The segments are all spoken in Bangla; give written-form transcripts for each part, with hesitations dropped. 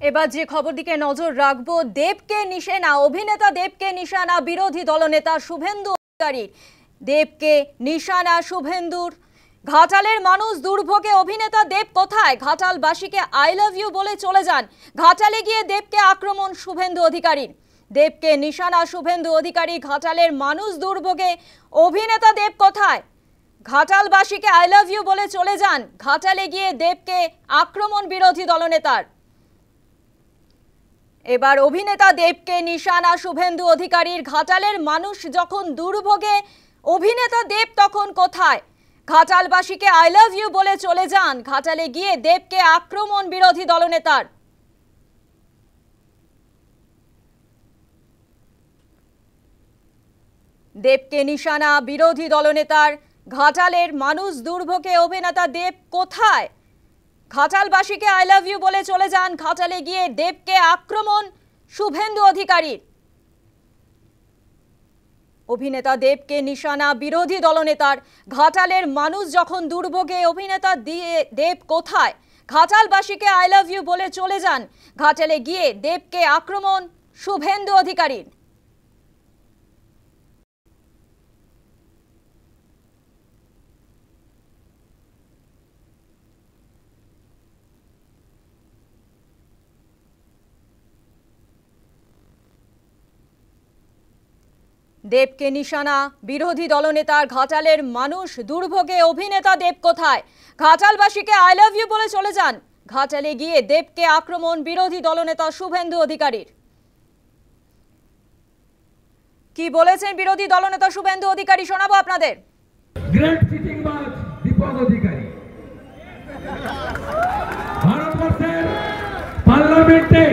এবার যে খবর দিকে নজর রাখবো, দেবকে নিশানা, অভিনেতা দেবকে নিশানা বিরোধী দলনেতা শুভেন্দু অধিকারী। দেবকে নিশানা শুভেন্দুর। ঘাটালের মানুষ দুর্ভোগে, অভিনেতা দেব কোথায়? ঘাটালবাসীকে আই লাভ ইউ বলে চলে যান। ঘাটালে গিয়ে দেবকে আক্রমণ শুভেন্দু অধিকারীর। দেবকে নিশানা শুভেন্দু অধিকারী। ঘাটালের মানুষ দুর্ভোগে, অভিনেতা দেব কোথায়? ঘাটালবাসীকে আই লাভ ইউ বলে চলে যান। ঘাটালে গিয়ে দেবকে আক্রমণ বিরোধী দলনেতার। এবার অভিনেতা দেবকে নিশানা শুভেন্দু অধিকারীর। ঘাটালের মানুষ যখন দুর্ভোগে, অভিনেতা দেব তখন কোথায়? ঘাটালবাসীকে আই লাভ ইউ বলে চলে যান। ঘাটালে গিয়ে দেবকে আক্রমণ বিরোধী দলনেতার। দেবকে নিশানা বিরোধী দলনেতার। ঘাটালের মানুষ দুর্ভোগে, অভিনেতা দেব কোথায়? ঘাটালবাসীকে আই লাভ ইউ বলে চলে যান। ঘাটালে গিয়ে দেবকে আক্রমণ শুভেন্দু অধিকারীর। অভিনেতা দেবকে নিশানা বিরোধী দলনেতার। ঘাটালের মানুষ যখন দুর্ভোগে, অভিনেতা দেব কোথায়? ঘাটালবাসীকে আই লাভ ইউ বলে চলে যান। ঘাটালে গিয়ে দেবকে আক্রমণ শুভেন্দু অধিকারীর। দেবকে নিশানা বিরোধী দলনেতার। ঘাটালের মানুষ দুর্ভোগে, অভিনেতা দেব কোথায়? ঘাটালবাসীকে আই লাভ ইউ বলে চলে যান। ঘাটালে গিয়ে দেবকে আক্রমণ বিরোধী দলনেতা শুভেন্দু অধিকারীর। কি বলেছেন বিরোধী দলনেতা শুভেন্দু অধিকারী, শোনাবো আপনাদের। গ্রেট চিটিংবাজ দীপক অধিকারী ভারতবর্ষের পার্লামেন্টে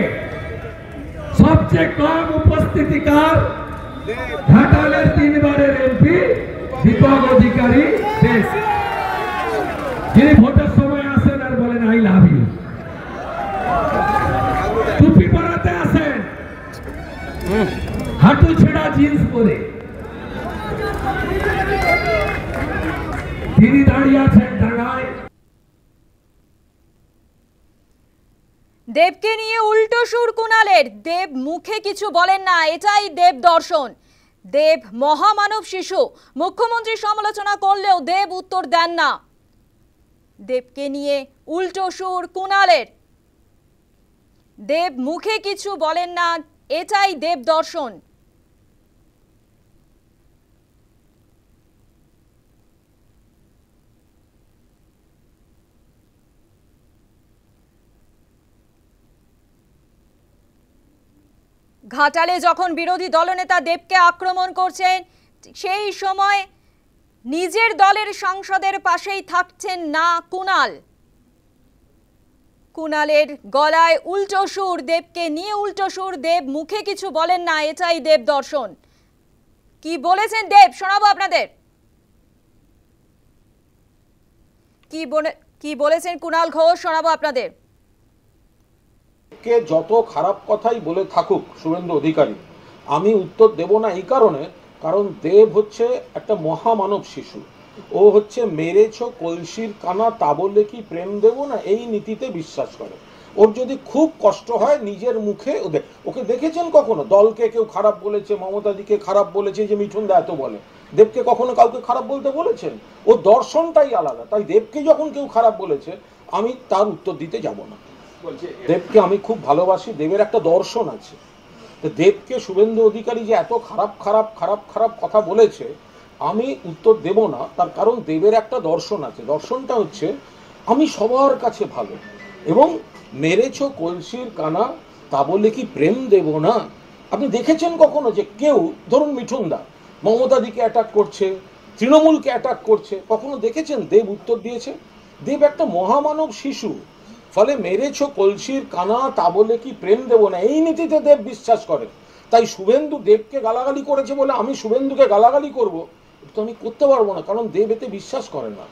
সবচেয়ে কম উপস্থিতিকার ঘাটালের 3 বারের এমপি দীপক অধিকারী দেশ, যিনি ভোটের সময় আসেন আর বলেন আই লাভ ইউ। টুপি পরাতে আসেন, হাঁটু ছেঁড়া জিন্স পরে তিনি দাঁড়িয়ে আছেন ডাঙায়। দেবকে নিয়ে উল্টো সুর কুণালের। দেব মুখে কিছু বলেন না, এটাই দেব দর্শন। দেব মহামানব শিশু। মুখ্যমন্ত্রী সমালোচনা করলেও দেব উত্তর দেন না। দেবকে নিয়ে উল্টো সুর কুণালের। দেব মুখে কিছু বলেন না, এটাই দেব দর্শন। ঘাটালে যখন বিরোধী দলনেতা দেবকে আক্রমণ করছেন, সেই সময় নিজের দলের সাংসদের পাশেই থাকছেন না কুণাল। কুণালের গলায় উল্টো সুর, দেবকে নিয়ে উল্টো সুর। দেব মুখে কিছু বলেন না, এটাই দেব দর্শন। কি বলেছেন দেব, শোনাবো আপনাদের। কি বলেছেন কুণাল ঘোষ, শোনাবো আপনাদের। কে যত খারাপ কথাই বলে থাকুক শুভেন্দু অধিকারী, আমি উত্তর দেব না। এই কারণে, কারণ দেব হচ্ছে একটা মহামানব শিশু। ও হচ্ছে মেরেছ কলসির কানা তা বললে কি প্রেম দেব না, এই নীতিতে বিশ্বাস করে। ওর যদি খুব কষ্ট হয় নিজের মুখে, ওকে দেখেছেন কখনো দলকে কেউ খারাপ বলেছে? মমতাদিকে খারাপ বলেছে যে মিঠুন দা এত বলে। দেবকে কখনো কাউকে খারাপ বলতে বলেছেন? ও দর্শনটাই আলাদা। তাই দেবকে যখন কেউ খারাপ বলেছে, আমি তার উত্তর দিতে যাব না। দেবকে আমি খুব ভালোবাসি, দেবের একটা দর্শন আছে। দেবকে শুভেন্দু অধিকারী যে এত খারাপ খারাপ খারাপ খারাপ কথা বলেছে, আমি উত্তর দেব না। তার কারণ দেবের একটা দর্শন আছে। দর্শনটা হচ্ছে আমি সবার কাছে ভালো, এবং মেরেছ কলসির কানা তা বলে কি প্রেম দেব না। আপনি দেখেছেন কখনো যে কেউ, ধরুন মিঠুন দা মমতাদিকে অ্যাটাক করছে, তৃণমূলকে অ্যাটাক করছে, কখনো দেখেছেন দেব উত্তর দিয়েছে? দেব একটা মহামানব শিশু। ফলে মেরেছ কলসির কানা তা বলে কি প্রেম দেব না, এই নীতিতে দেব বিশ্বাস করে। তাই শুভেন্দু দেবকে গালাগালি করেছে বলে আমি শুভেন্দুকে গালাগালি করব, এটা তো আমি করতে পারবো না, কারণ দেব এতে বিশ্বাস করেন না।